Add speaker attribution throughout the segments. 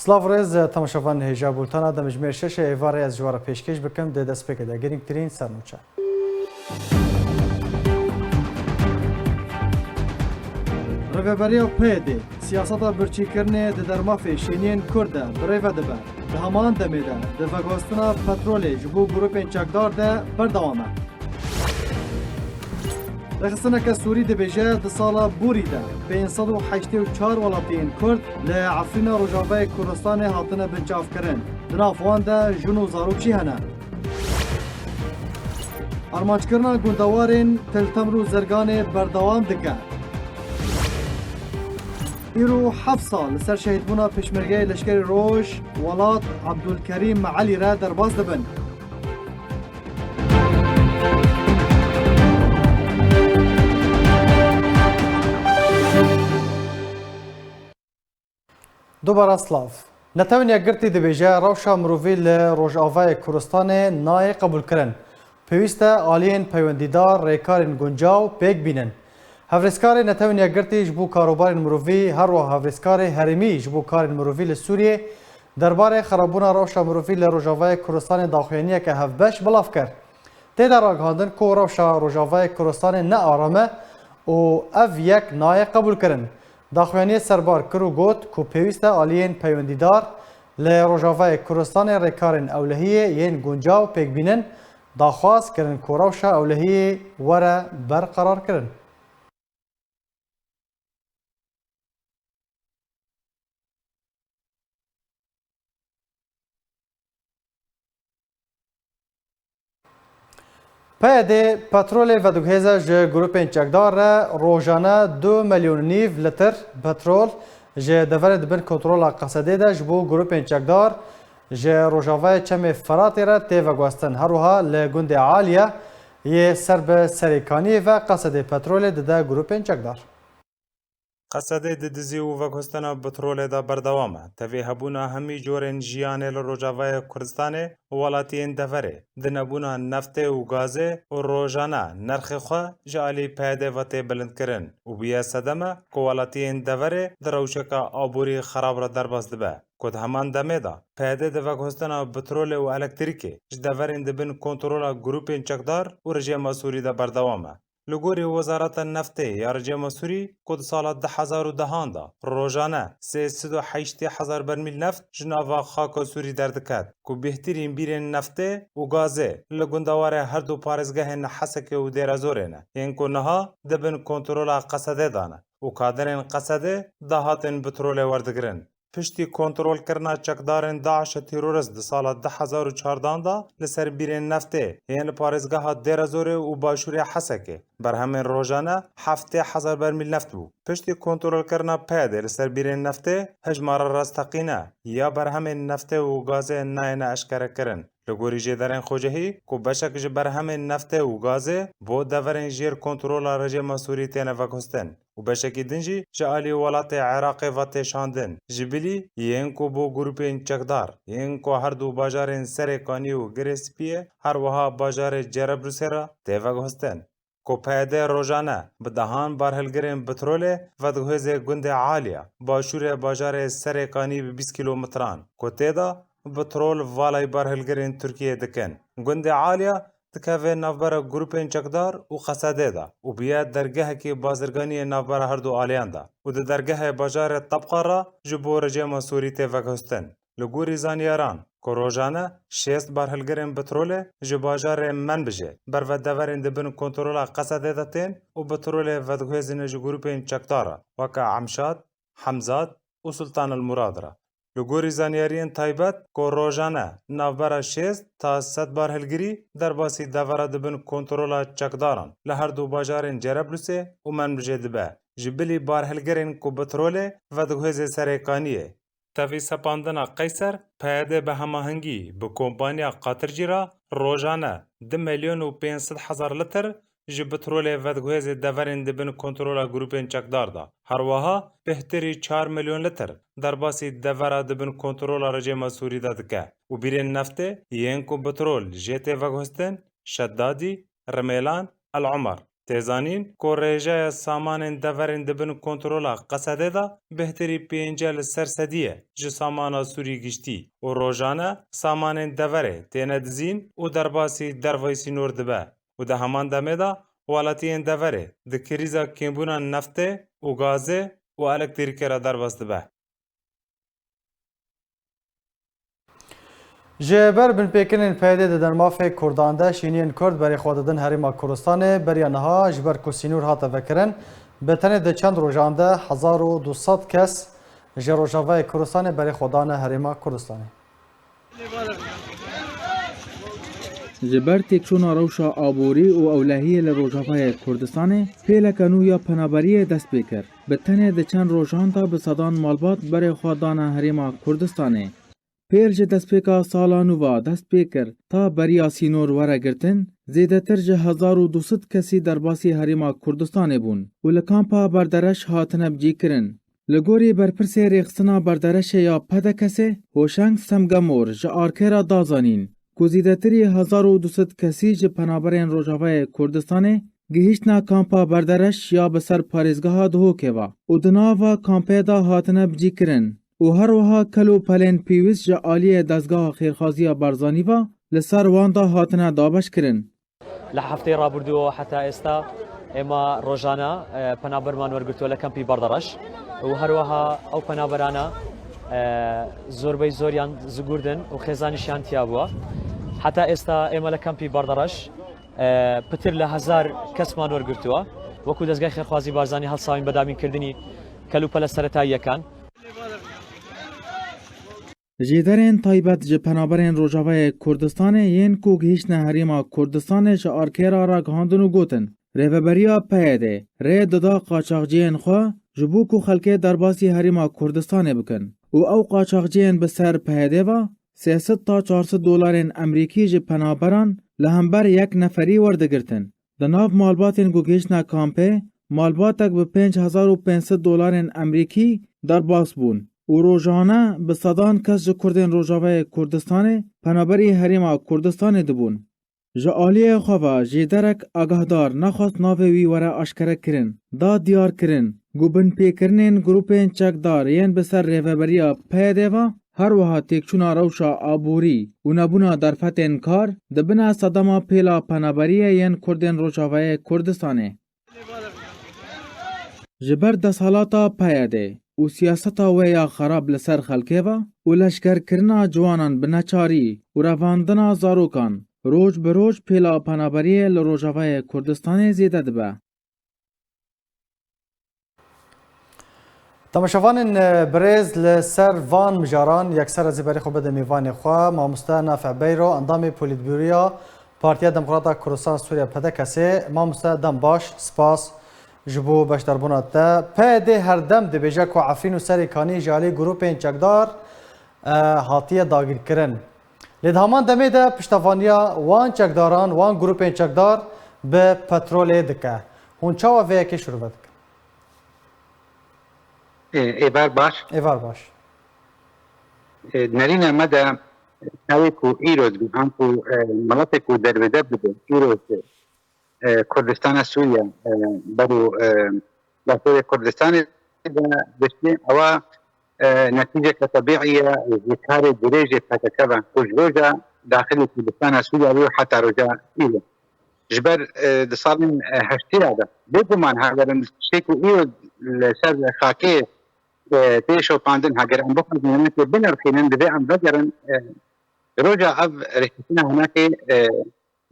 Speaker 1: سلااف ڕێز تەماشەوان هێژا بولتانە دەمەژمێر 6 ئێوارە ئەس ژوارە پێشکەش بکەم دەست پێکەدا گرنگترین سەرنوچە. ڕێبەریە پێدێ سیاسەتا برچیکردنێ di dermafê şêniyên Kurd de birêve dibe. Di heman demê de di vegotstina petrolê ji bo grûpên çekdar de berdewam e. Rexistineke Sûrî dibêje di sala Bûrî de 584 welatiyên Kurd li Efrîna Rojavayê Kurdistanê hatine binçavkirin. Di nav wan de jin û zarok jî hene. Armançkirina gundewarên Tiltemirû Zirganê berdewam dike. îro 7 sal li ser şehîdbûna pêşmergeyê leşkerê Roj welat Ebdulkerîm Elî re derbas dibin. دوباره سلااف نتوانیا گرتی دبیجه روشا مروفی ل روجاوای کردستانê nayê qebûlkirin. Pêwîst e aliyên peywendîdar rêkarên guncaw pêk bînin. Hevrêskarê netewaniya girtî ji bo karobarên mirovî her wiha hevrêskarê herêmî ji bo karên mirovî li Sûriyê derbarê xerabûna rewşa mirovî li Rojavayê Kurdistanê daxuyaniyeke hevbeş bilav kir. Têde ragihandin ku rewşa Rojavayê Kurdistanê ne arame û ev yek nayê qebûlkirin. Daxuyaniyê serbar kir û got ku pêwîst e aliyên peywendîdar li Rojavayê Kurdistanê rêkarên ewlehiyê yên guncaw pêk bînin daxwaz kirin ku rewşa ewlehiyê were berqerar kirin. Peyedê petrolê vedixêze ji grûpên çekdar re rojane 2,5 milyon litr petrol ji deverê dibin kontrola Qesedê de ji bo grûpên çekdar ji Rojavayê Çemê Feratê re tê veguhestin. Her wiha li gundê Aliye yê ser bi serêkaniyê ve Qesedê petrolê dide grûpên çekdar.
Speaker 2: Qesedê di dizî û veguhestina petrolê de berdewam e. Tevê hebûna hemî corên jiyanê li Rojavayê Kurdistanê û welatiyên deverê, di nebûna neftê û gazê û rojane nerxê xwe ji alî peyedê ve tê bilindkirin û bûye sedem e ku welatiyên deverê di rewşeka aborî xerab re derbas dibe. Ku di heman demê de peyedê di veguhestina petrolê û elektrîkê ji deverên dibin kontrola grûpên çekdar û rejima Sûrî de berdewam e. Li gorî Wezareta Neftê ya rejima Sûrî ku di sala 2010 de rojane 380,000 bermîl neft ji nava xaka Sûrî derdiket ku bêhtirîn bîrên neftê û gazê li gundewarê her du parêzgehên Hesekê û Dêrezorê ne yên ku niha dibin kontrola Qesedê de ne û kaderên Qesedê dahatin petrolê werdigirin. Piştî kontrolkirina çekdarên Daişa terorist di sala 2014 de li ser bîrên neftê yên li parêzgeha Dêrezorê û başûrê Hesekê berhemên rojane 70,000 bermîl neft bû. Piştî kontrolkirina peyedê li ser bîrên neftê hejmara rastaqîne ya berhemên neftê û gazê nayêne eşkerekirin. Li gorî jêderên xwecihî ku beşek ji berhemên neftê û gazê bo deverên jêr kontrola rejima Sûrî têne veguhestin û beşekî din jî ji alî welatê Iraqê ve tê şandin. Ji bilî yên ku bo grûpên çekdar yên ku her du bajarên Serêkanî û Girêspiyê her wiha bajarê Cerebrusê re tê veguhestin. Ku peyedê rojane bi dehan barhilgirên petrolê vedixwêze gundê Aliye başûrê bajarê Serêkanî bi 20 kîlometran ku tê de petrol valayê barhilgirên Tirkiyeyê dikin. Gundê Aliye dikeve navbera grûpên çekdar û Qesedê de û bûye dergehekî bazirganiyê navbera her du aliyan de û di dergehê bajarê Tabqa re ji bo rejima Sûrî tê veguhestin. Li gorî zanyaran ku rojane 6 barhilgirên petrolê ji bajarê Menbijê berve deverên dibin kontrola Qesedê de tên û petrolê vedixwêzine ji grûpên çekdar re weke Emşad, Hemzat û Sultan el Murad re. Li gorî zanyariyên taybet ku rojane navbera 6 ta 100 barhilgirî derbasî devera dibin kontrola çekdaran li her du bajarên Cerebrusê û Menbijê dibe. Ji bilî barhilgirên ku petrolê vedixwêzê Serêkaniyê. Tevî sepandina Qeyser peyedê bi hemahengî bi kompanya Qatircî re rojane 2 milyon û 500,000 litr ji petrolê vedixwêzê deverên dibin kontrola grûpên çekdar da. Her wiha bêhtirî 4 milyon litr derbasî devera dibin kontrola rejima Sûrî de dike û bîrên neftê yên ku petrol jê tê veguhestin Şeddadî, Rimelan, El Umar تێزانین کۆ ڕێژەیە سامانên deverên dibin kontrola Qesedê de bihtirî 5 li ser sedî ye ji samana Sûrî giştî û rojane samanên deverê têne dizîn û derbasî dervayê sînor dibe û di heman demê de welatiyên deverê di krîza kêmbûna neftê û gazê û elektrîkê re derbas dibe.
Speaker 1: Ji ber binpêkirên peyedê di Dermafê Kurdan de şîniyên Kurd berê xwe didin Herêma Kurdistanê beriya niha ji ber ku sînor hate vekirin bi tenê di çend rojan de 1200 kes ji Rojavayê Kurdistanê berê xwe dane Herêma Kurdistanê.
Speaker 3: Ji ber têkçûna rewşa aborî û ewlehiyê li Rojavayê Kurdistanê pêleka nû ya penaberiyê dest pê kir. Bi tenê di çend rojan de bi sedan malbat berê xwe dane Herêma Kurdistanê. Pêl ji destpêka sala nû ve dest pê kir ta beriya sînor were girtin, zêdetir ji 1200 kesî derbasî Herêma Kurdistanê bûn û li kampa berdereş hatine bicîkirin. Li gorî berpirsê rêxistina berdereşê ya Pedekesê, Hoşeng Semgemor ji Arkêra da zanîn ku zêdetirî 1200 kesî ji penaberên Rojavayê Kurdistanê gihîştina kampa berdereş ya bi ser parêzgeha Duhokê ve û di nava kampê de hatine bicîkirin. û her wiha kel û pelên pêwîst ji aliyê dezgeha xêrxaziya Barzanî ve li ser wan de hatine dabeşkirin.
Speaker 4: لە هەفتەی ڕابردووە حتا ئێستا ئێمە ڕۆژانە پەنابەرمان وەرگرتووە لە کەمپی بەردەڕەش و هەروەها ئەو پەنابەرانە زۆربەی زۆریان زگوردن و خێزانیشیان تیا بووە. حتا ئێستا ئێمە لە کەمپی بەردەڕەش پتر لە 1000 کەسمان وەرگرتووە وەکو دەستگای خێرخوازی بارزانانی هەڵساوین بەدامینکردنی کەلوپەلە سەرەتاییەکان.
Speaker 3: Jêderên taybet ji penaberên Rojavayê Kurdistanê yên ku gihîştine Herêma Kurdistanê ji Arkêra re gihandin û gotin. Rêveberiya PYD rê dida qaçaxciyên xwe ji bo ku xelkê derbasî Herêma Kurdistanê bikin û ew qaçaxciyên bi ser PYD ve 300 ta 400 dolarên Emerîkî ji penaberan li hember yek neferî werdigirtin. Di nav malbatên ku gihîştine kampê, malbatek bi 5500 dolarên Emerîkî derbas bûn. û rojane bi sedan kes ji Kurdên Rojavayê Kurdistanê penaberî Herêma Kurdistanê dibûn. Ji aliyê xwe ve jêderek agahdar nexwast navê wî were eşkere kirin, da diyar kirin ku binpêkirinên grûpên çekdar yên bi ser rêveberiya PYD ve her wiha têkçûna rewşa aborî û nebûna derfetên kar dibine sedema pêla penaberiyê yên Kurdên Rojavayê Kurdistanê. Ji ber desthelata PYD û siyaseta wê ya xerab li ser xelkê ve û leşkerkirina ciwanan bi neçarî û revandina zarokan roj bi roj pêla penaberiyê li Rojavayê Kurdistanê zêde dibe.
Speaker 1: Temaşevanên birêz li ser van mijaran yekser ez ê berê xwe bide mêvanê xwe mamoste Nafic Beyro endamê Polîtbûroya Partiya Demokrata Kurdistan Sûriya Pedekesê mamoste dem baş spas ji bo beşdarbûna te. PYD herdem dibêje ku Efrîn û Serê Kanî ji alî grûpên çekdar hatiye dagirkirin. Lê di heman demê de piştevaniya wan çekdaran wan grûpên çekdar bi petrolê dike. Hûn çawa vê yekê şûrve dikin?
Speaker 5: Êvar baş.
Speaker 1: Êvar baş.
Speaker 5: Nerîna me de navê ku îro dibîhan ku miletê ku dervêde bibe îro Kurdistana Sûriya berû Batorê Kurdistanê de diştê ewa netîceka tebîî ye ji karê dirêjê PKK ve ku ji roja daxilê Kurdistana Sûriya û heta roja îro. Ji ber di salên heştîya de bêguman hegerin tiştê ku îro li ser xakê tê şopandin heger em bixwazin hinekê binirxînin divê em vegerin roja ev rêxistina hinekê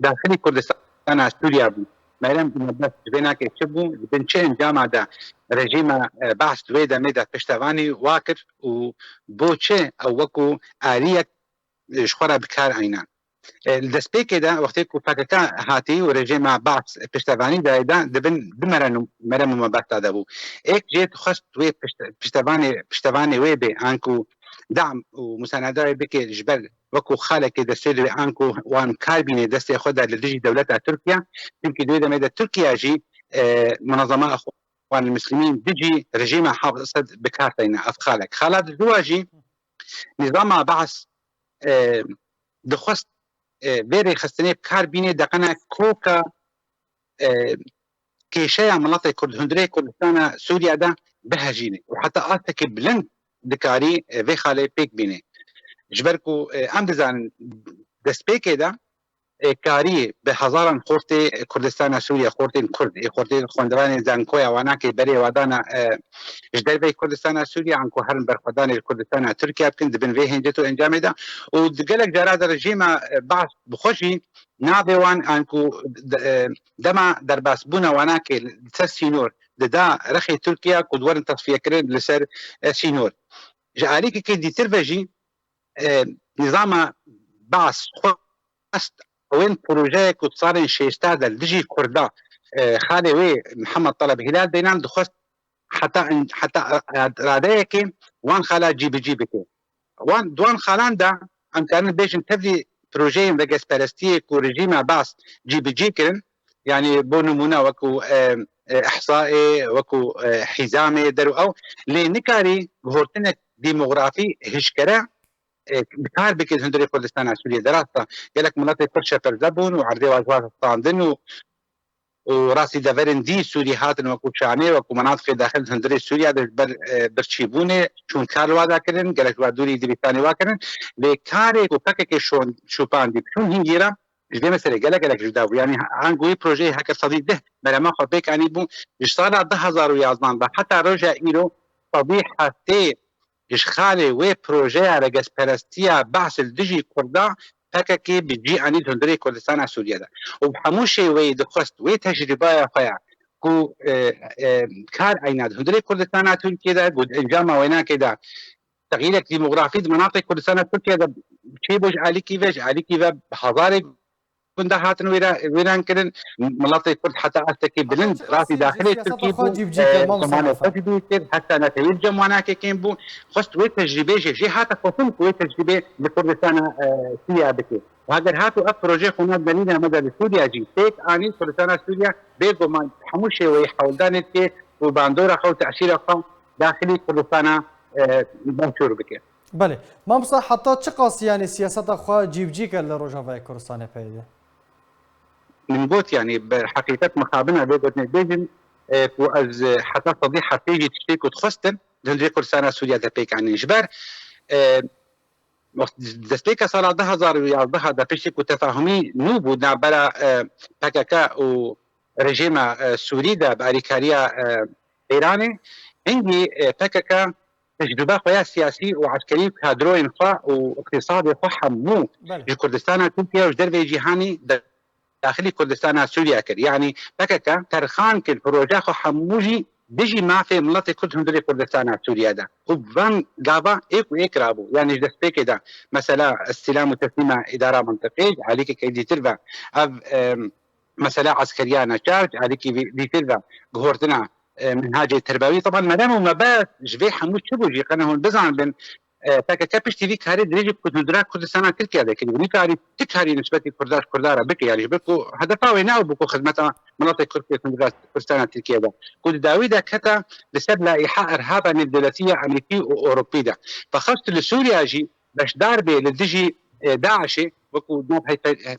Speaker 5: daxilê Kurdistana Sûriya bû. Meyrem bes ji vê nakê çi bû bin çi encama de rejîma behs divê demê de piştevanî wa kir û bo çi ew wekû aliyek ji xwe re bikar aynan. Li destpêkê de wextê ku PKK hatî û rejîma behs piştevanî de dibin merem û mebesta de bû. Êk jê dixwest wê piştevanê wê bê an ku dam û musanedayê bike ji ber wekû xalekê destê divê an ku wan kar bîne destê xwe de li dijî dewleta Tirkiye çimkî divê demê de Tirkiye jî munazama Exwan Müslîmîn dijî rejîma Hafez Esed bikar tayne ev xalek. Xala duwa jî nîzama behs dixwest vê rêxistinê kar bîne deqene koka كيشايا مناطق هندري كردستان سوريا دا بهجينه وحتى آتك بلند دكاري في خالي بيك بينه جبركو ام دزان دسبيكي دا کاری به هزاران خورده کردستان سوریه خورده کرد خورده خواندوان زنکویا وانا که بری وادانا جدر به کردستان سوریه انکو هرن برخدان کردستان ترکیه بکن دبن وی هنجتو انجام ده و دگلک جرا در رژیم بعض بخوشی نابوان انکو دما در باس بونا وانا که سینور دا رخي تركيا كدورن تصفيه كرين لسر سينور جاليك كي دي ترفجي نظام باس خاص وين بروجي كنت صار شيستا دجي كردا خالي وي محمد طلب هلال بينام دخست حتى راديك وان خلا جيبك وان دوان خالان دا ام كان بيجن تبدي بروجي بقى سبارستي كو رجيم باس جي كرن يعني بونمونا وكو احصائي وكو حزامي درو او لنكاري غورتنا ديموغرافي هشكرا بكار بكيز هندري كردستان سوريا دراسة قالك مناطق كرشة برزبون وعرضي واجوات الطاندن وراسي دافرن دي سوري هاتن وكو شاني وكو مناطق داخل هندري سوريا برشيبوني شون كار وادا كرن قالك وادوري دبيتاني واكرن لكاري وكاكي شوبان دي شون هنجيرا جدي مثلا قالك جداو يعني عنقوي بروجي هكا صديق ده بلا ما خبيك يعني بو اشتغل 10,000 يازمان حتى رجع إيرو فضيحة تي إشخالي وي بروجي على جسبرستيا بحث الدجي كردا هكاكي بيجي أني تندري كردستان سوريا ده وبحموشي وي دخست وي تجربة فيا كو كار عينات هندري كردستان تركيا ده قد إنجاما وينا كده تغيير ديموغرافي مناطق كردستان تركيا ده شيء بوج علي كيفاش بحضاري كندا هاتن ويران كرن مناطق كرد حتى أستكي بلند راسي داخلي تركي زمان تجدي حتى نتيجة جمعنا كيمبو خست وي تجربة جي حتى خصوم وي تجربة لكردستان سوريا بكي وهذا هاتو بروجي خونا دليل مدى سوريا جي تيك اني كردستان سوريا بيجو ما حموشي وي حولدان كي وباندورا خو تأشير خو داخلي كردستان منشور بكي
Speaker 1: بله مامسا حتى چه قاس يعني سياسات خو جيبجيك لروجافاي كردستان پیدا
Speaker 5: من بوت يعني بحقيقة مخابنة بيجوتني بيجن وأز حتى فضيحة تيجي تشتيك وتخستن دهندري كردستان سوريا دبيك عن إجبار دستيكا صار 10,000 ريال ده بيشتيك وتفاهمي نوبو نابلا بكاكا ورجيم سوري ده بأريكاريا إيراني عندي بكاكا تجربة خويا سياسي وعسكري كادروين خا واقتصادي خا حمو لكردستان تركيا وجدر جيهاني داخلي كردستان سوريا كر يعني بكاكا ترخان كل بروجا خو حموجي بيجي ما في مناطق كرد هندري كردستان سوريا ده وبان غابا ايك رابو يعني دسبيك ده مثلا استلام وتسليم اداره منطقيه عليك كيدي ترفع مثلا عسكريه نشارج عليك دي ترفع غورتنا منهاج تربوي طبعا مدام ومبات جبي حمود شبوجي قناه بزعم بين تاكا بيش تي في كاري دريج كردرا كردستان تركيا ده كده كاري تكاري نسبه كردار بك يعني بكو هدفها ويناو بكو خدمتها مناطق كردستان تركيا ده كود داويدا كتا بسبب لائحه ارهابا الدولتيه امريكيه واوروبيه ده فخصت لسوريا جي باش داربه للدجي داعش وكو ناب هي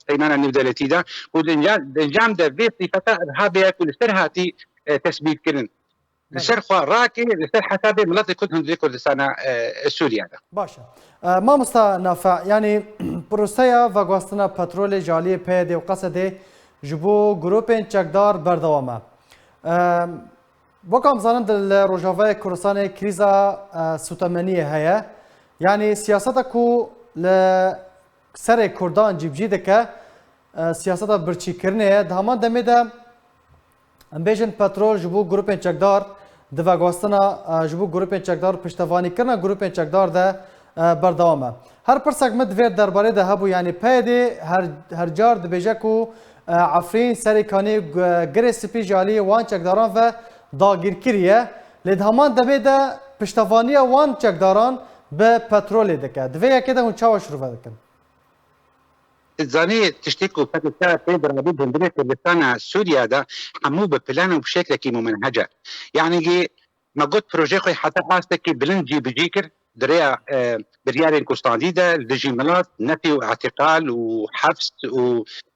Speaker 5: بينانا الدولتي ده كود انجام ده في صفه ارهابيه كل سرهاتي تثبيت كرن لسر خوا راكي لسر حسابي مناطق كنت كردستان سوريا ده
Speaker 1: باشا ما مستا نافع يعني بروسيا فاغواستنا بترول جالي بيدي وقصده جبو جروبين چکدار بردوامه وكم زانند الروجافاي كردستان كريزا سوتمنيه هيا يعني سياستكو لسر كردان جيبجي دكه سياستا برچی کرنه دهمان دميده ام بیژن پترول جبو گروپین چکدار دو گواستنا جبو گروپین چکدار پشتوانی کرنا گروپین چکدار ده بردوامه هر پرسک مد وید درباره ده هبو یعنی پیدی هر جار دبیجه کو عفرین سری کانی گری سپی جالی وان چکداران و داگیر کریه لید همان دبیده پشتوانی وان چکداران به پترول دکه دوی یکی ده هون چاوش رو دکن
Speaker 5: زاني تشتكوا فتاة بيدر عبيد هندري كردستان سوريا ده حمو ببلان وبشكل كي ممنهجة يعني جي ما قلت بروجي خوي حتى آستكي بلنجي بجيكر دريا بريارين كوستانديدا لجيملات نفي واعتقال وحبس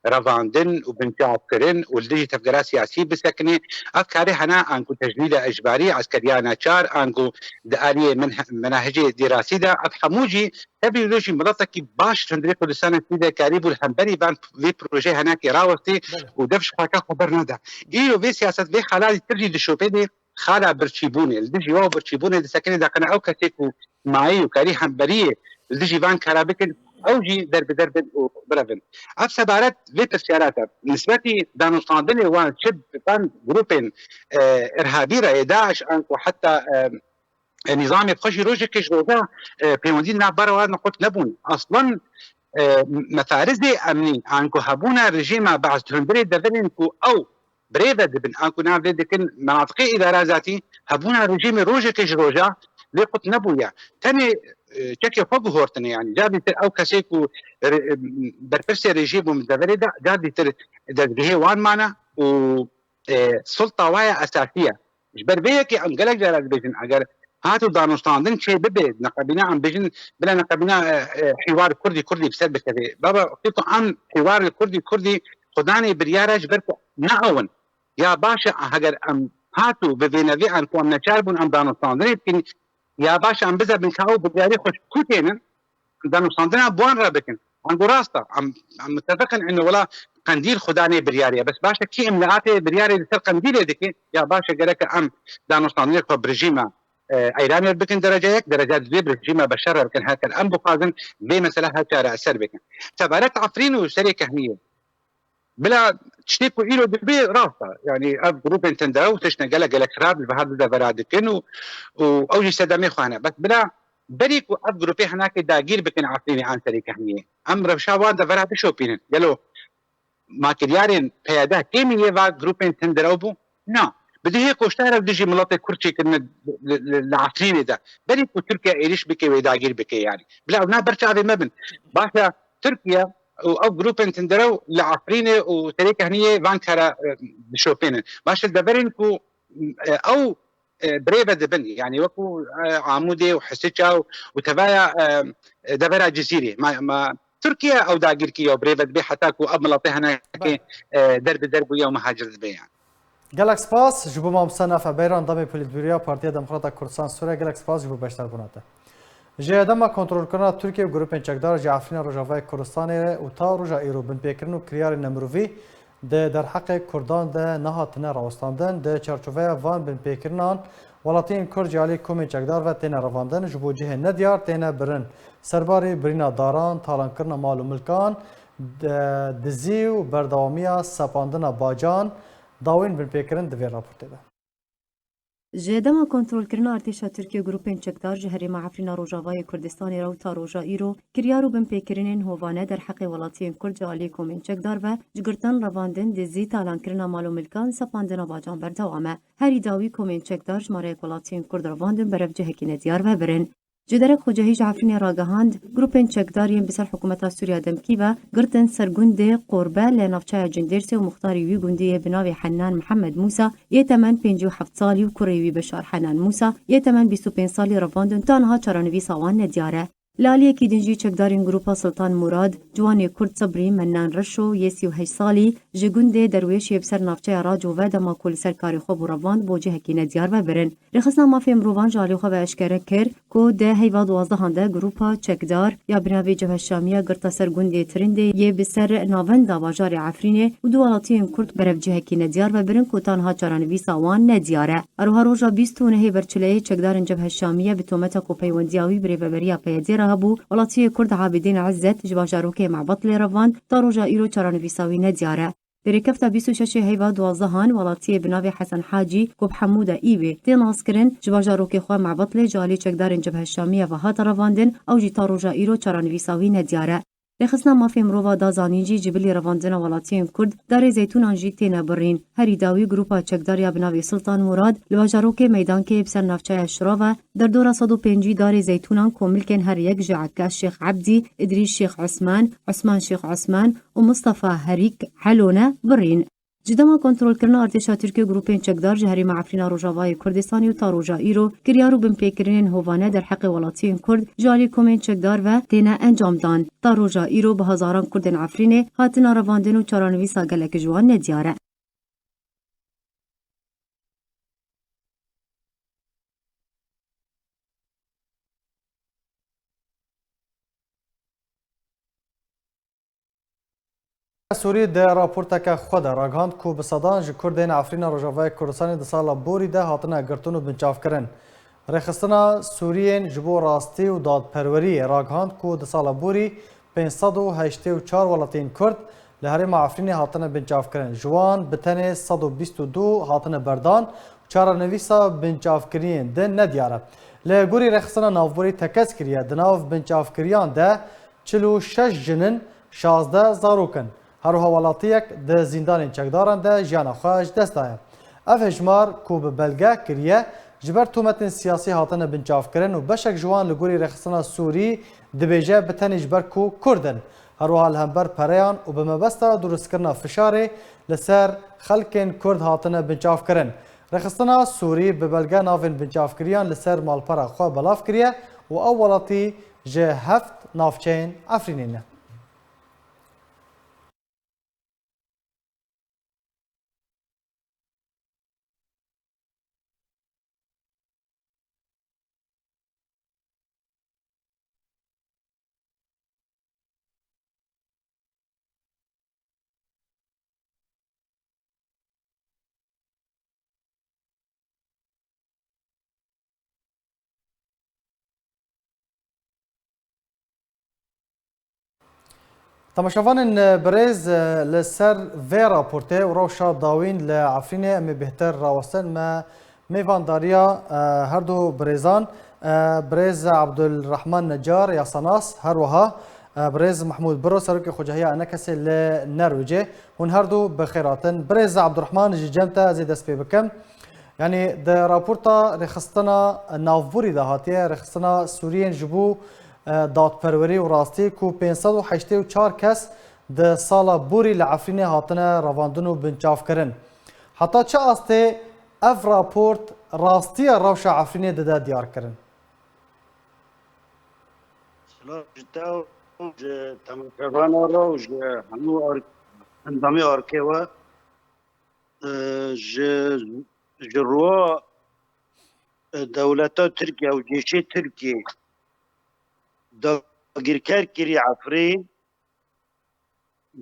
Speaker 5: ورافاندن وبنتي عسكرين والدجي تفجيرات سياسية بسكنة أذكاري هنا أنكو تجنيد إجباري عسكريانا شار أنكو دآلية مناهجية دراسية دا أتحموجي تبي لوجي ملطكي باش تندري كردستان سيدا كاريبو الهمبري بان في بروجي هناك راوستي ودفش حكا خبرنا دا إيو في سياسات في خلال ترجي دشوبيدي خالا برشيبوني الدجي واو برشيبوني دي سكنة دا كان أو كسيكو معي وكاري همبرية الدجي بان كرابكن أوجي درب وبرافن أبسا بارات في تسيارات نسبتي دانو صاندني وان شب بان جروبين إرهابي رأي داعش أنكو حتى نظام بخشي روجي كش روجا بيوندين نعبارة وانا قلت نبون أصلا مفارزي أمني أنكو هبونا رجيما بعض تهندري دفنينكو أو بريفة دبن أنكو نعم لكن مناطقي إدارة ذاتي هبونا رجيمي روجي كش روجا لي قلت نبويا تاني تشكي فوق هورتني يعني جابي او كاسيكو بربرسي ريجيم من دفريدا جابي تر دغه وان معنا و سلطه وايا اساسيه جبر بيكي ان قالك جلال بيجن اگر هاتو دانوستاندن شيء ببي نقبنا عن بيجن بلا نقبنا حوار كردي بسبب كذا بابا قلت عن حوار الكردي خداني بريارج بركو ناون يا باشا اگر ام هاتو بفينافي ان كون نشاربون ام دانوستاندن يمكن يا باشا عم بذهب من كاو بدياري خوش كوتين دانو صندنا بوان رابكن عن راستا عم متفقن انه ولا قنديل خداني برياري بس باشا كي املاءاتي برياري لسر قنديل ديكي يا باشا قالك ام دانو صندنا برجيمه ايراني بكن درجات زي برجيمه بشر بكن هكا الام بقازن بي مساله هكا راسر بكن تبارك عفرين وشركه هنيه بلا تشتيكو إيلو دبي راسا يعني أب جروب انتنداو تشنا قالك راب بهذا ده برادكن وأوجي سدامي خوانا بس بلا بريكو أب جروبي هناك داقير بكن عفريني عن شركة هنيه أمر بشاوان ده براد شو بينن قالوا ما كريارين بياده كيمي يفا جروب انتنداو بو نا بدي هيك واشتهر بديجي ملاطي كرشي كنا العفريني ده بريكو تركيا إيش بكي وداقير بكي يعني بلا ونا برشا هذا مبن باشا تركيا او جروب انتندرو لعفرينه وشركه هنيه بانكرا بشوبين باش الدبرينكو او بريبه دبني يعني وكو عمودي وحسيتشا وتبايا دبرا جزيري ما تركيا او داغيركي او بريبه دبي حتى كو املطي هنا درب يوم هاجر دبي يعني
Speaker 1: گلک سپاس جبو ما مصنف بیران دم پلیتبوریا پارتی دموکرات کردستان سوریه گلک سپاس جبو بیشتر بناته جهدما کنترل کردن ترکیه و گروپ چکدار جعفرین روجاوای کردستان و تا روجا ایرو بن پیکرن و کریار نمروی در حق کردان ده نهاتنه راوستاندن ده چارچوبه وان بن پیکرنان ولاتین کرد جالی کومین چکدار و تینه رواندن جبو جه ندیار تینه برن سرباری برینا داران تالان کرن مال و ملکان دزی و بردوامیا سپاندن باجان داوین بن پیکرن دوی راپورته ده
Speaker 6: جدما کنترل کرنا ارتشا ترکیه گروپین چکدار جهری معفرین روجاوای کردستان رو تا روجا ایرو کریارو بن پیکرینن هوانه در حق ولاتین کرد جالی کومین چکدار و جگرتن رواندن دزی تالان کرنا مالو ملکان سپاندن باجان بردوامه هری داوی کومین چکدار جماره ولاتین کرد رواندن برف جهکین دیار و برن جدرک خوجهی جعفرین راگهاند گروپین چکدارین بسر حکومت سوریا دمکی و گرتن سرگند قربه لنافچای جندرس و مختاری وی گندی بناوی حنان محمد موسى یتمن 57 سالی و کوریوی بشار حنان موسى یتمن 25 سالی رواندن تانها چرانوی ساوان ندیاره لالیه کی دنجی چکدارین گروپا سلطان مراد جوانی کرد صبری منان رشو یسی و 8 سالی جگند درویش یبسر نافچه راجو و دما کل سرکاری خوب و رواند بوجه هکی ندیار و برن رخصنا ما فیم روان جالی خوب اشکره کر که ده هیوا 12 هنده گروپا چکدار یا بناوی جبه شامیه گرتا سرگنده ترنده یه بسر ناون دا باجار عفرینه و دوالاتیم کرد برف جه هکی ندیار و برن که تانها چرانوی ساوان ندیاره اروها روژا 20 نهی برچله چکدارن جبه شامیه به تومتا کو پیوندیاوی بریبریا پیدیر هبو ولاتي كرد عابدين عزت جباجاروكي مع بطل روان تاروجا إيرو چرانويساوي ندياره دركفتا 26 هيوا 12 ولاتي بناوي حسن حاجي كوب حمودا إيوي تناسكرن جباجاروكي خوا مع بطل جالي چكدارن جبهة الشامية وهات رواندن أو جي تاروجا إيرو چرانويساوي ندياره لخصنا ما في مروفا دازانيجي جبلي رواندنا ولاتين كرد داري زيتون انجي تينا برين هري داوي جروبا چكداريا بناوي سلطان مراد لواجاروكي ميدان كي بسر نافچايا شراوة در دورا 105 داري زيتونان كوملكن هر يك جعكا الشيخ عبدي ادريس شيخ عثمان شيخ عثمان ومصطفى هريك حلونة برين جدما کنترلکردنا ارتشا ترکیه گروپین چکدار جهری معفرینا روجاوای کردستانی و تا روجا ایرو کریارو بن پیکرین هوانه در حق ولاتیین کرد جالی کومین چکدار و تینا انجام دان تا روجا ایرو به هزاران کردن عفرینه هاتنا رواندن و چارانویسا گلک جوان ندیاره.
Speaker 1: سوری در راپورتک خود راگهاند کو به صدان جی کردین عفرین روجاوای کردستان ده سال بوری ده هاتنه گرتون و بنچاف کرن. رخصتنا سوریین جبو راستی و دادپروری راگهاند کو ده سال بوری 584 ولاتین کرد لهرم عفرین هاتنه بنچاف کرن. جوان بتنه 122 هاتنه بردان چارا نویسا بنچاف کرین ده ندیاره. لگوری رخصتنا نافبوری تکس کریه دناف بنچاف کریان ده 46 جنن 16 زاروکن. هروها ولاتیک ده زندان چکداران ده جیانا خواهش دست دایم. اف هجمار کو به بلگه کریه جبر تومتن سیاسی هاتنه بنچاف کرن و بشک جوان لگوری رخصتنا سوری دبیجه بتنی جبر کو کردن. هروها الهمبر پریان و به مبستا درست کرنا فشاره لسر خلکن کرد هاتنه بنچاف کرن. رخصتنا سوری به بلگه ناوین بنچاف کریان لسر مالپرا خواه بلاف کریه و او ولاتی جه هفت نافچین عفرینینه. تماشاوان برز لسر و راپورته و روشا داوین لعفرین امی بهتر راوستن ما میوان داریا هر دو برزان برز عبدالرحمن نجار یا سناس هر وها برز محمود برو سروک خوجهی انکسی لنرویجه هون هر دو بخیراتن برز عبدالرحمن جمتا زی دست پی بکم یعنی در راپورتا رخصتنا نافبوری دهاتیه رخصتنا سوریین جبو دادپروری و راستی کو 584 کس ده سال بوری لعفرین هاتنه رواندن و بنچاف کرن. حتی چه آسته اف راپورت راستی روش عفرین ده دیار کرن؟
Speaker 7: سلام جدا تمام روش همو اندامی آرکه و جروا دولتا ترکیه و جیش ترکیه داگیرکر کری عفرین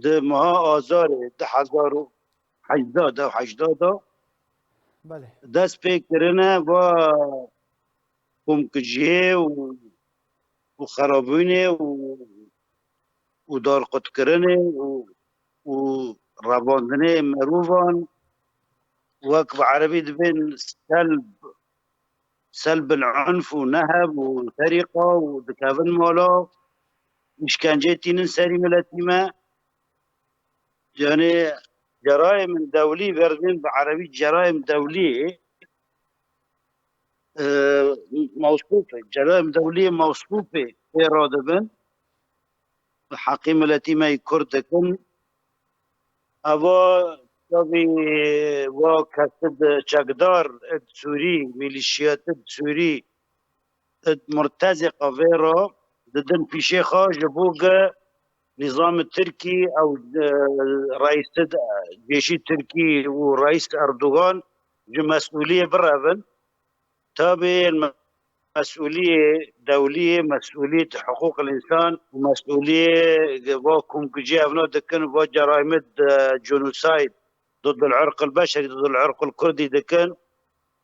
Speaker 7: ده ماه آزار ده 1080
Speaker 1: بله
Speaker 7: دست پی کرنه و کمکجیه و خرابونه و دارقط کرنه و رواندنه مروفان وقف عربي دبن سلب العنف ونهب وسرقة وذكافن مولا إشكانجة تين سري ملاتيما يعني جرائم دولية برزين بعربي جرائم دولية موصوفة جرائم دولية موصوفة إرادة بن حقي ملاتيما يكردكن أبا tabii bu kasıt çakdar Suri milişiyat Suri مرتزقة فيرا ضدن في شيخة جبوغا نظام التركي أو رئيس جيش التركي ورئيس أردوغان جو مسؤولية برافن تابع مسؤولية دولية مسؤولية حقوق الإنسان ومسؤولية واكم كجيفنا دكن وجرائم جنوسايد ضد العرق البشري ضد العرق الكردي دكن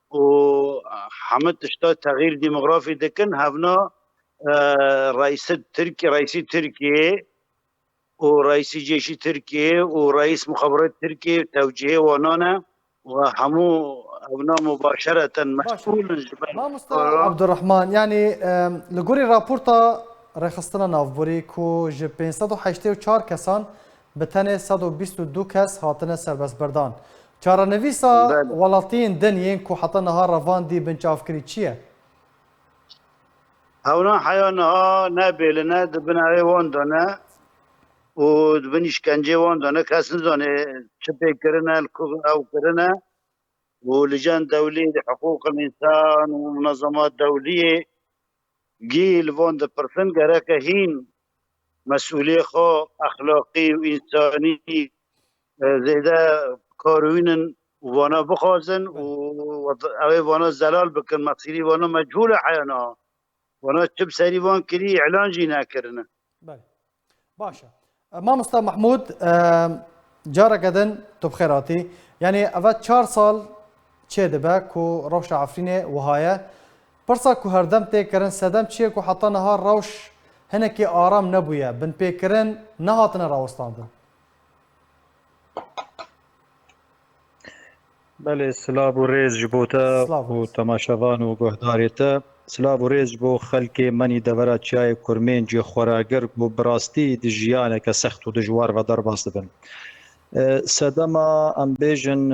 Speaker 7: وحمد اشتاء تغيير ديموغرافي دكن هفنا رئيس تركيا ورئيس جيش تركيا ورئيس مخابرات تركيا توجيه ونانا وحمو ابناء مباشرة مسؤول
Speaker 1: ما مستر عبد الرحمن يعني لغوري رابورتا رخصتنا نافبوري كو ج 584 كسان بتنه 122 کس هاتنه سربست بردان. چارانویسا ولاتین دنیین کو حتی نهار روان دی بنچاف کری چیه؟
Speaker 7: هونا حیانها نبیلنه دبنای واندانه و دبن işkence وان دانه کسن زانه چه پیکرنه او کرنه و لجان دولي لحقوق الإنسان ومنظمات دولية جيل وان ده برفن جراك هين مسؤولية خو أخلاقي وإنساني زي ده كاروين وانا بخازن و وانا زلال بكن مصيري وانا مجهولة حيانا وانا تب سري وان كري إعلان جينا كرنا
Speaker 1: بله باشا مامستا محمود جارة قدن تو بخيراتي يعني أفاد 4 سال چه دبه کو روش عفرینه وهایه پرسا کو هردم تی کرن سدم چیه کو حتی نهار روش هنکی آرام نبویه بن پی کرن نهاتن راوستاندن
Speaker 8: بله سلاب و ریز جبوتا و تماشاوان و گهداریتا سلاب و ریز بو خلک منی دورا چای کرمین جی خوراگر بو براستی دی جیانه که سخت و دجوار و در باست بن سدما ام بیجن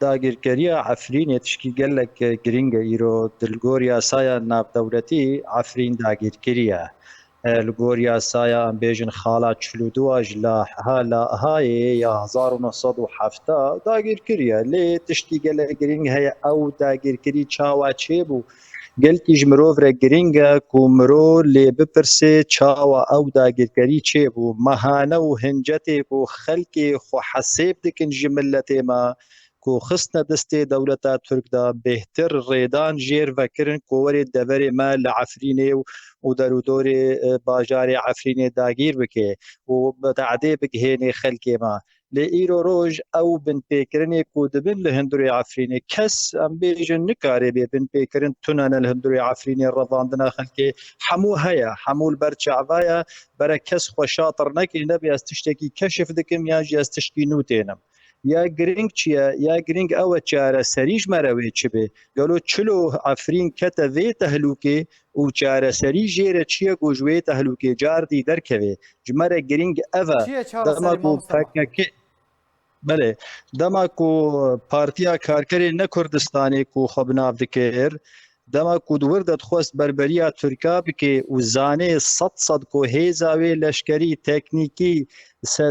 Speaker 8: داگیرکریه عفرین تشکی گلک گرینگ ایرو دلگوریا سایا ناب دولتی عفرین داگیرکریه لگوریا سایا ام بیجن خالا چلودو اجلا حالا های یا 1907 داگیرکریه لی تشکی گلک گرینگ های او داگیرکری چاوا چه بو گلتیج مروف را گرینگا کو مرو لی بپرسه چاوا او داگیرکری چه بو مهانه و هنجته کو خلکی خو حسیب دکن جملته ما کو خصنا دسته دولتا ترک دا بهتر ریدان جیر وکرن کووری دور ما لعفرینه و درودور باجار عفرینه داگیر بکه و بتعدی بگهینه خلکی ما لإيرو روج أو بن بيكرن يكود بن لهندري عفريني كس أم بيجن نكاري بن بيكرن تنان الهندري عفريني الرضاندنا خلكي حمو هيا حمو البرچ عفايا برا كس خشاطر نكي نبي استشتكي كشف دكم ياجي استشكي نوتينم یا گرینگ چیه یا گرینگ او چاره سریج مروی چه به گلو چلو عفرین کته وی تهلوکه او چاره سری جیره چیه گوجوی تهلوکه جار دی درکوی جمره گرینگ اوا دما کو فکه بله دما کو پارتیا کارکری نه کردستانی کو خبناف دکر دما کو دوردت خوست بربریا ترکا بکه و زانه صد کو هیزاوی لشکری تکنیکی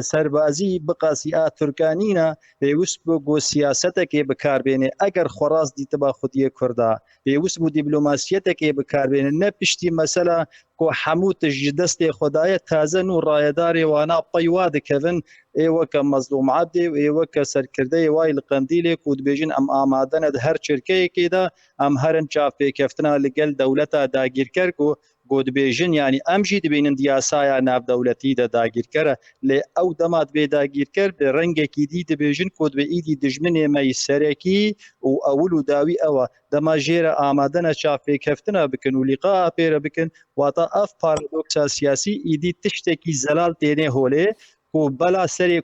Speaker 8: سربازی بقاسیه ترکانینا پیوست بو سیاست که بکار بینه اگر خراس دیت با خودی کرده پیوست بو دیپلماسیت که بکار بینه نه پشتی مثلا کو حموت جدست خدای تازه نو رایدار وانا پیواد کون ایو که مظلوم عبد ایو که سرکرده وایل قندیل کود بیجن ام آمادن هر شرکه که دا ام هرن چاپ کفتنا لگل دولتا داگیر کر کو گود بیجن یعنی امجی دبینن دیاسایا ناف دولتی دا داگیر کر لی او دمات بی داگیر کر به رنگ کی دی دبیجن کود به ایدی دجمن می سرکی او اولو داوی او دما جیر آمادن چاپ کفتنا بکن و لقاء پیر بکن واتا اف پارادوکس سیاسی ایدی تشتکی زلال تینه هوله کو بلا سری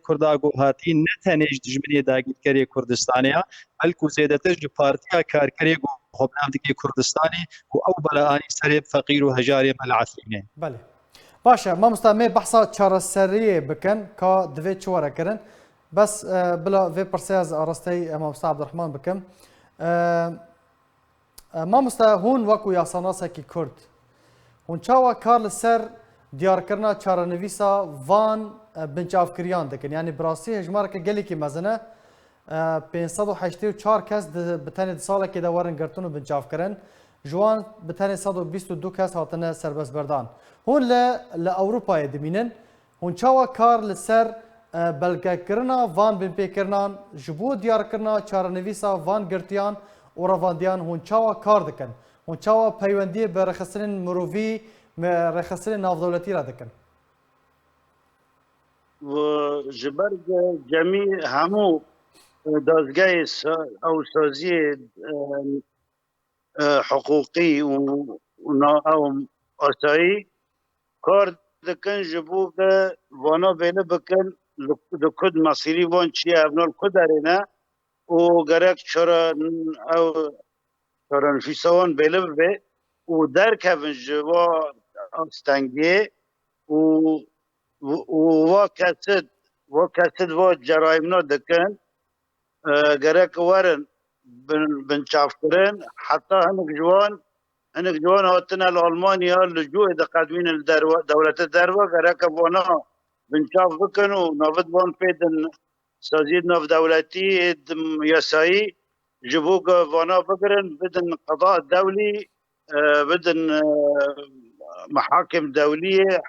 Speaker 8: کردا گو هاتی نتنیج دجمنی داگیر کری کردستانیا بلکو زیادتر جو پارتیا کار کری گو خبنام دکی کردستانی کو او بلا آنی سری فقیر و هجاری ملعثینه
Speaker 1: بله باشا ما مستعمل بحثا چهار سریه بکن که دوی چواره کرن بس بلا في برساز ارستی امام مستعد عبدالرحمن بکم ما مستعد هون وکو یاساناسه کی کرد هون چاوا کار سر دیار کرنا چهار نویسا وان بنچاف کریان دکن یعنی براسی هجمار که گلی که مزنه 584 کس بتنی ساله که دوارن گرتون و بنچاف کرن جوان بتنی 122 کس هاتنه سربس بردان هون لأوروپا دمینن هون چاوا کار لسر بلگه کرنا وان بن پی کرنان جبو دیار کرنا چهار نویسا وان گرتیان و رواندیان هون چاوا کار دکن هون چاوا پیوندی به رخصتن مروفی رخصتن نافدولتی را دکن
Speaker 7: و جبرگ جميع همو دادگاه او سازی حقوقی و آسایی کار دکن جبو به وانا بینه بکن لکد مصیری وان چیه ابنال کد دارینه و گرک چرا نفیسوان بینه ببه و در کفن جوا استنگیه و کسد و جرائمنا دکن گرک ورن بنچاف کرن حتی هم جوان انك جوان هاتنا لألمانيا اللجوء دا قادمين دولة الدروة قراك بوانا بنشاف بكنو نافد بان بيدن سازيد ناف دولتي يسائي جبوك فانا بكرن بدن قضاء دولي بدن محاكم دولية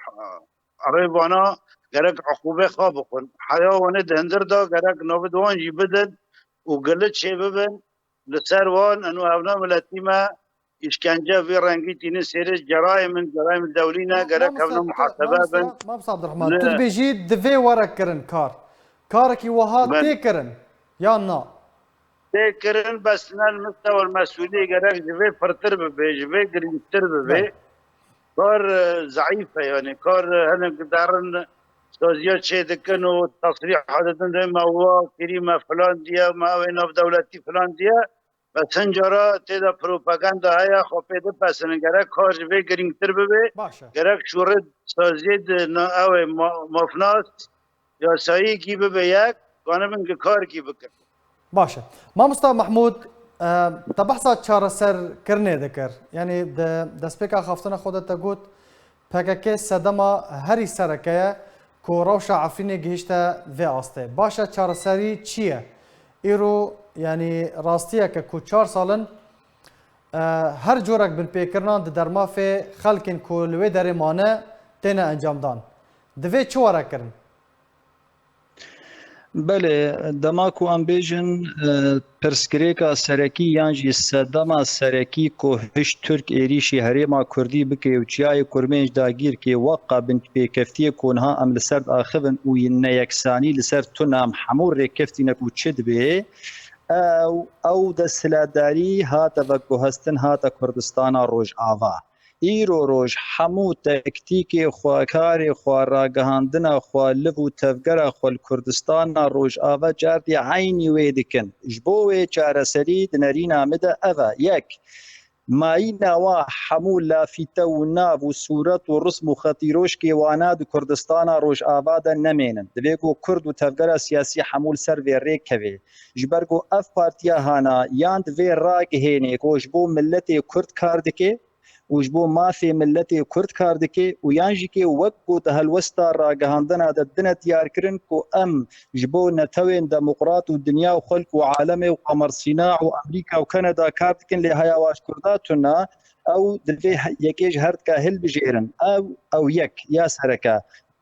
Speaker 7: عريبانا قراك عقوبة خابقون حيوان دهندر دا قراك نافد وان جبدن وقلت شي ببن لسروان انو هاونا ملاتيما إشكانجا في رنجي تيني سيرس جرائم الدولينا قراك هاونا محاسبة بن
Speaker 1: ما بس عبد الرحمن تدبيجي دفي ورا كرن كاركي وهات تيكرن يا نا
Speaker 7: تيكرن بس المستوى المسؤولية قراك جفي فرتر ببي جفي قريبتر ببي كار ضعيفة يعني كار هنا قدارن سوزيات شيء دكنو تصريح حدثنا ما هو كريمة فلان ديا ما وين في دولتي فلان ديا بس هنجرا تدا بروباغندا هيا خوفيد بس نجرا كارج في قريبتر ببي قراك شورد سوزيد او مفناس یا سایی کی به یک کانمن که کار کی بکن
Speaker 1: باشه ما مصطفى محمود تبحثا چهار سر کرنه ذکر یعنی دسپیکا خفتنا خودت گوت پکک صدما هری سرکه کو روشا عفرینه گهشته و آسته باشه چهار سری چیه ایرو یعنی راستیه که کو 4 سالن هر جورک بن پیکرنان در مافه خلکن کو لوی در مانه تنه انجام دان دوی چواره کرن
Speaker 8: بله دماکو ام بیژن پرسکریکا سرکی یانجی سدما سرکی کو هش ترک ایریشی هریما کردی بکی و چیای کرمنج داگیر کی وقع بن پیکفتی کونها ام لسر آخون و نیکسانی لسر تنام حمور رکفتی نکو چد به او د سلاداری هات و گوهستن هات کردستان روج آوا ایرو روج همو تکتیک خواکار خواراگهاندن خوالب و تفگر خوال کردستان روج آوا جاردی عینی ویدکن جبوه چارسری دنرین آمده اوه یک مایی نوا همو لافیته و ناو و صورت و رسم و خطیروش که واناد کردستان روج آوا ده نمینن دویگو کرد و تفگر سیاسی همول سر وی ریک کوی جبرگو اف پارتیا هانا یاند وی راگ هینه که جبو ملت کرد کاردکه وجبو مافی ملت کرد کاردکه و یانجی که وقو ده هلوستا راگهاندنا ده دنه دیار کرن کو ام جبو نتوین دموقراط و دنیا و خلق و عالم و قمر صناع و امریکا و کانادا کاردکن لی هیاواش کرداتونا او دلوی یکیج هرد که هل بجیرن او یک یا سرکا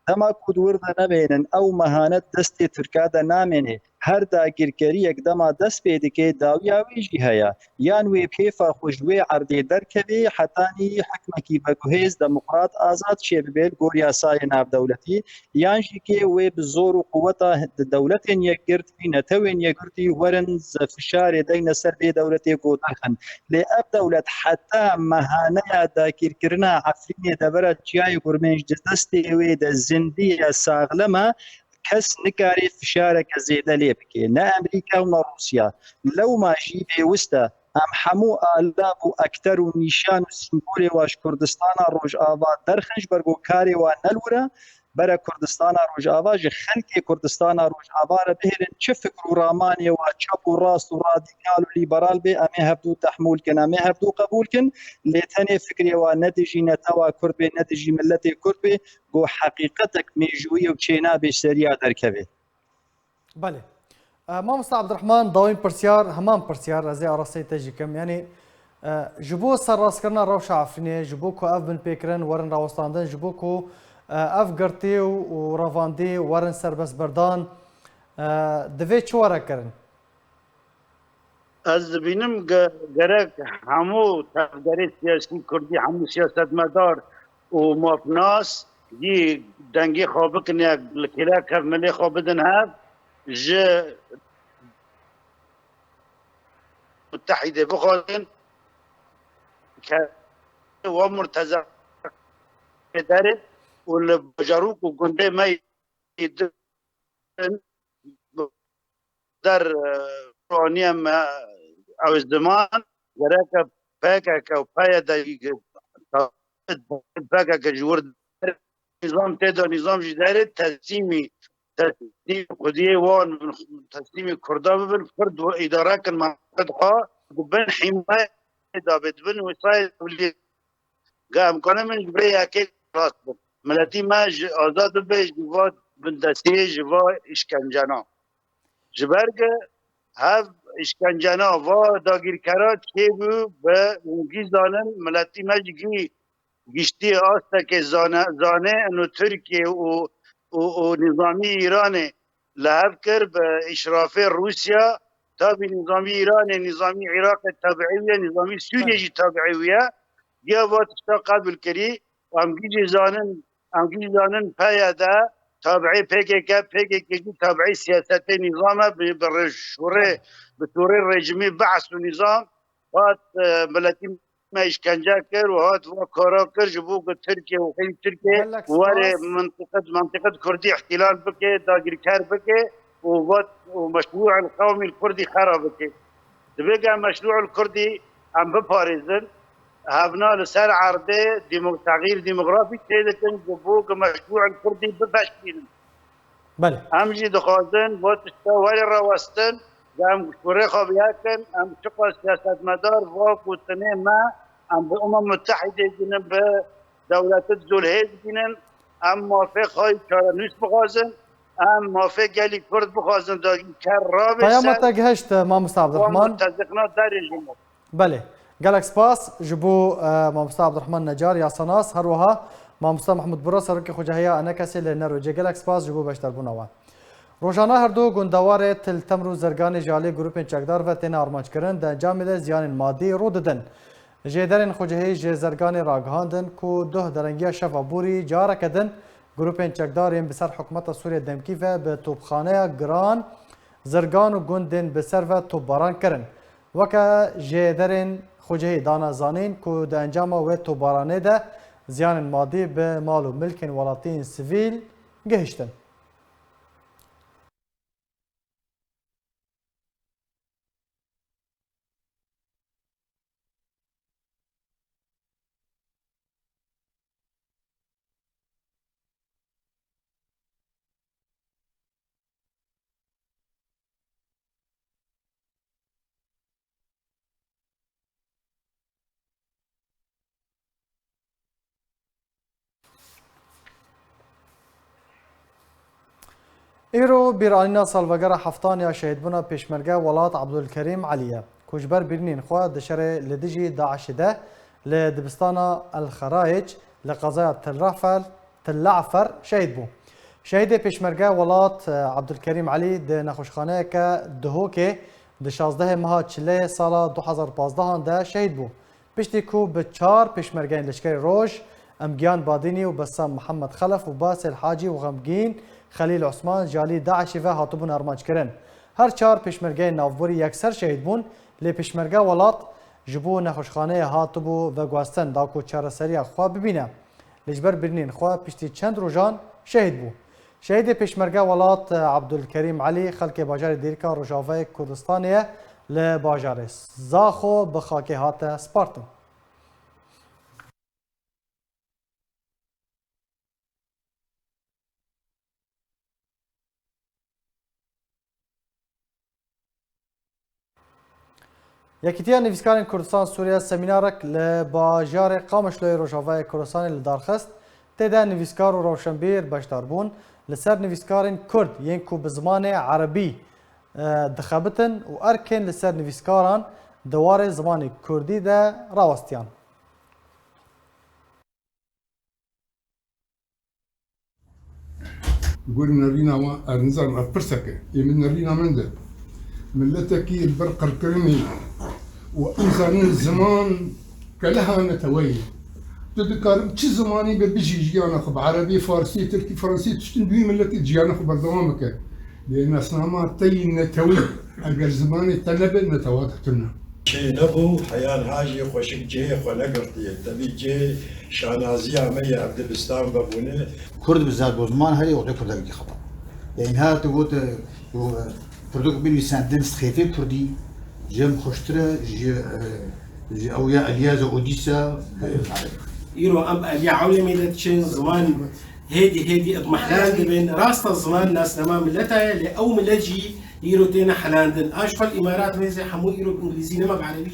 Speaker 8: اما کود ورده نبینن او مهانت دست ترکاده نامینه هر داگیرکاری یک دما دست پیدا که داویاویجی هیا یان وی پیفا خوشوی عرضی درکوی حتانی حکمکی بگوهیز دموقراط آزاد شه ببیل گوریا سای ناف دولتی یان جی که وی بزور و قوتا دولت یک گرتی نتوین یک گرتی ورن فشار دین سر بی دولتی گودخن لی اب دولت حتی مهانه داگیرکرنا عفرین دبرد جای گرمنج دستی وی د زندی ساغلمه کس نکاری فشارک زیده لی بکی نه امریکا و نه روسیا لو ماشی پیوسته ام همو آلاب و اکتر و نیشان و سیمبول واش کردستان روج آوا درخنج برگو کاری و نلوره برای کردستان روج آوا جه خلق کردستان روج آوا را بهرن چه فکر و رامانی و چپ و راست و رادیکال و لیبرال به امی هفدو تحمول کن امی هفدو قبول کن لیتنی فکری و ندیجی نتوا کرد به ندیجی ملت کرد به گو حقیقتک میجوی و چینا به سریا درکوی
Speaker 1: بله ما مستعد عبد الرحمن داوين برسيار همان برسيار ازي اراسي تجيكم يعني جبو سراس كرنا روش عفريني جبوكو اف بن بيكرن ورن راوستاندن جبوكو اف قرتي ورافاندي ورن سربس بردان دفي شو ورا كرن
Speaker 7: از بینم گرک همو تفدری سیاسی کردی همو سیاست مدار و مافناس دی دنگی خواب کنه لکلا کرملی خواب دن هف جه متحده بخواهن که و مرتضی داره و لبجاروک و گنده ما در روانی ما او زمان گرک پاکه و پای دایی پاکه که جور نظام تیدا نظام جداره تسلیمی قضیه وان تسلیم کرده ببین فرد و اداره کن منطقه ها ببین حمایه دابد بن وصايل دولي قام كنا من جبري أكيد راس ملتي ما آزاد بيج جواد بندسي جوا إشكنجانا جبرگ هف إشكنجانا و داگیر کرات که بو به اونگی زانن ملتی مجگی گشتی آستا که زانه انو ترکیه و نظامی ایران لحب کر به اشراف روسیا تابع نظامی ایران نظامی عراق تابعیه نظامی سوریه جی تابعیه یا وقت قبل کری امگی زانن پیاده تابعی PKK جی تابعی سیاست نظام برشوره بطور رژیمی بعث و نظام وقت ملتی ما اشکنجه کر و هات و کارا کر جبو که ترکیه و خیلی ترکیه واره منطقه کردی احتلال بکه داگیر کر بکه و مشروع القومي الكردي خراب بکه دبقى مشروع الكردي عم بباريزن هبنا لسر عرضه تغيير ديموغرافي تيدكن جبو که مشروع الكردي بفشكين
Speaker 1: بله
Speaker 7: همجي دخوازن واتشتا واري رواستن هم كوري خابياكن هم شقا سياسات مدار وقوتنه ما هم بأمم متحدة جنن بدولات الزولهيز جنن هم موافق هاي كارنوس بخوازن هم موافق گلی کرد بخوازن داگی کر را بسن
Speaker 1: پیامت گهشت مامستا عبدالرحمن
Speaker 7: ومتزقنا در الجمهور
Speaker 1: بله گلک سپاس جبو مامستا عبدالرحمن نجار یا سناس هروها مامستا محمود برا سرک خوجهیا انا کسی لنروجه گلک سپاس جبو بشتر بونوا روزانه هر دو گندوار تل تمرو زرگان جالی گروپ چکدار و تن آرمانج کردن در انجام زیان مادی رو دادن جدرن خوجهی زرگان راگهاندن کو ده درنگی شفا بوری جاره کردن گروپ چکدارین بسر حکومت سوریه دمکی و به توپخانه گران زرگان و گندن بسر و توپباران کرن وکا جدرن خوجهی دانا زانین کو در انجام و توپبارانه ده زیان مادی به مال و ملک ولاتین سیویل گهشتن ایرو بیرانینا سالوگر هفتان یا شهید بنا پیشمرگه ولات عبدالکریم علیه کوچبر برنین خواه دشر لدجی داعش ده لدبستان الخرائج لقضايا تلعفر شهید بو شهید پیشمرگه ولات عبدالکریم علی ده نخوشخانه که دهوکه ده 16 ماه چله سال 2015 ده شهید بو پشتی کو به 4 پیشمرگه لشکر روش امگیان بادینی و بسام محمد خلف و باسل حاجی و غمگین خلیل عثمان جالی داعشی و هاتبون ارمانج کرن هر 4 پیشمرگه ناوبوری یکسر شهید بون لی پیشمرگه ولات جبو نخوشخانه هاتبو و گواستن داکو چارەسەریya خوا ببینه لجبر برنین خوا پشتی چند روزان شهید بو شهید پیشمرگه ولات عبدالکریم علی خلک باجار دیرکا روجاوای کردستانیه ل باجار زاخو بخاک هات سپارتن یکیتیا نویسکاران کردستان سوریه سمینارک لباجار قامشلوی روجاوای کردستان لدارخست تدا نویسکار و روشنبیر بشدار بون لسر نویسکاران کرد ین کو به زمان عربی دخابتن و ارکن لسر نویسکاران دوار زمان کردی ده راوستیان
Speaker 9: يقول نرينا نزار برسكه يمن نرينا من ده ملتكي البرق الكرمي وإنسان الزمان كلها نتوي تذكر شي زماني بيجي جيانا خب عربي فارسي تركي فرنسي تشتن بي ملتي جيانا خب بردوامك لأن أصنامات تي نتوي أجر زماني تنبل نتواتتنا
Speaker 10: شي نبو حيان حاجي خوشك جي خلقرتي تبي جي شانازي عمي عبد البستان بابونه
Speaker 11: كرد بالذات بوزمان هري وغير كرد خطأ يعني هذا تقول كردوك بين سندن سخيفي كردي جم خشتره جي اويا الياز اوديسا
Speaker 12: يرو ام اليا عولمي لتشين زمان هيدي اضمحلان بين راست الزمان ناس نما ملتها لاو ملجي يرو تينا حلاندن اشفى الامارات ميزي حمو يرو بالانجليزي نما بعربي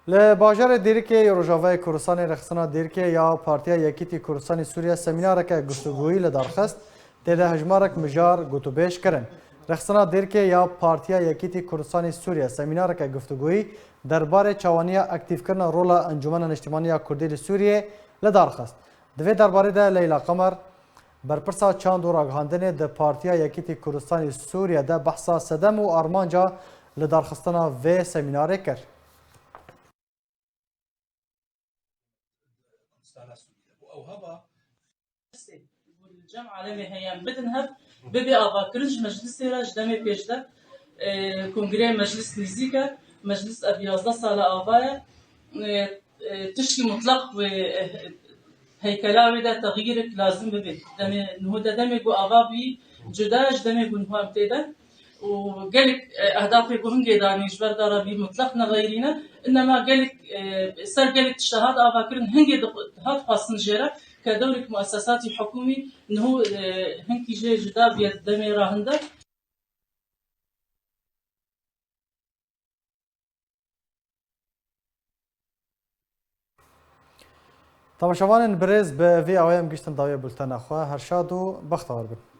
Speaker 1: لباجار دیرکی روجاوای کوردستان رخصنا دیرکی یا پارتیا یکیتی کوردستان سوریه سمینارک گفتگویی لدارخست تده هجمارک مجار گوتوبیش کرن. رخصنا دیرکی یا پارتیا یکیتی کوردستان سوریه سمینارک گفتگویی درباره چوانیا اکتیو کردن رول انجمن اجتماعی کردی سوریه لدارخست. دوی درباره ده لیلا قمر برپرسا چند و راگهاندن ده پارتیا یکیتی کوردستان سوریه ده بحثا صدم و آرمانجا لدارخستنا و سمیناره کرد.
Speaker 13: الجامعة العالمية هيان بدنهب ببي آبا كرنج مجلس راج دمي بيجدا كونغري مجلس نزيكا مجلس أبي 11 سالة آبايا تشكي مطلق و هيكلاوي ده تغييرك لازم ببي دمي نهودا دمي جو آبا بي جداش دمي جو نهو امتيدا وقالك أهدافي جو هنجي داني جبر دارا بي مطلق نغيرينا إنما قالك سر قالك تشتهاد آبا كرن هنجي هاد خاصن جيرا كدولة مؤسساتي حكومي إنه هنكي جاي جدا بيد دمي راهندا.
Speaker 1: تماشاوان برز به وی آوام گشتن داوی بولتن اخواه هرشاد و بختار بن.